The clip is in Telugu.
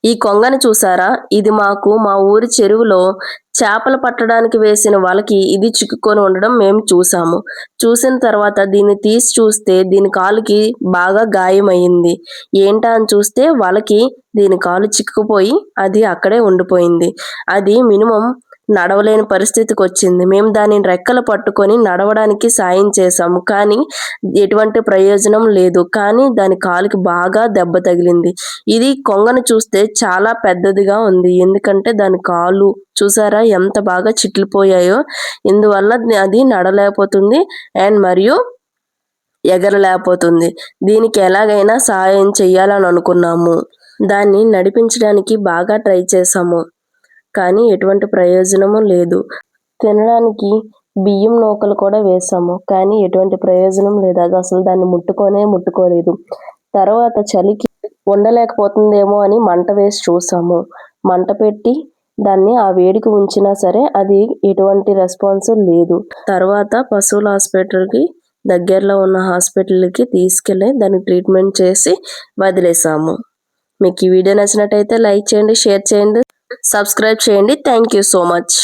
ఈ కొంగని చూసారా? ఇది మాకు మా ఊరి చెరువులో చేపలు పట్టడానికి వేసిన వలకి ఇది చిక్కుకొని ఉండడం మేము చూసాము. చూసిన తర్వాత దీన్ని తీసి చూస్తే దీని కాలుకి బాగా గాయమయింది. ఏంటా అని చూస్తే వలకి దీని కాలు చిక్కుకుపోయి అది అక్కడే ఉండిపోయింది. అది మినిమమ్ నడవలేని పరిస్థితికొచ్చింది. మేము దానిని రెక్కలు పట్టుకొని నడవడానికి సాయం చేశాము. కానీ ఎటువంటి ప్రయోజనం లేదు. కానీ దాని కాలుకి బాగా దెబ్బ తగిలింది. ఇది కొంగను చూస్తే చాలా పెద్దదిగా ఉంది. ఎందుకంటే దాని కాళ్ళు చూసారా ఎంత బాగా చిట్లిపోయాయో. ఇందువల్ల అది నడవలేకపోతుంది అండ్ మరియు ఎగరలేకపోతుంది. దీనికి ఎలాగైనా సహాయం చేయాలని అనుకున్నాము. దాన్ని నడిపించడానికి బాగా ట్రై చేశాము. కానీ ఎటువంటి ప్రయోజనము లేదు. తినడానికి బియ్యం నూకలు కూడా వేశాము. కానీ ఎటువంటి ప్రయోజనం లేదు. అది అసలు దాన్ని ముట్టుకోలేదు. తర్వాత చలికి ఉండలేకపోతుందేమో అని మంట వేసి చూసాము. మంట పెట్టి దాన్ని ఆ వేడికి ఉంచినా సరే అది ఎటువంటి రెస్పాన్స్ లేదు. తర్వాత పశువుల హాస్పిటల్‌కి దగ్గరలో ఉన్న హాస్పిటల్‌కి తీసుకెళ్ళి దానికి ట్రీట్మెంట్ చేసి వదిలేసాము. మీకు ఈ వీడియో నచ్చినట్టయితే లైక్ చేయండి, షేర్ చేయండి, సబ్స్క్రైబ్ చేయండి. Thank you so much.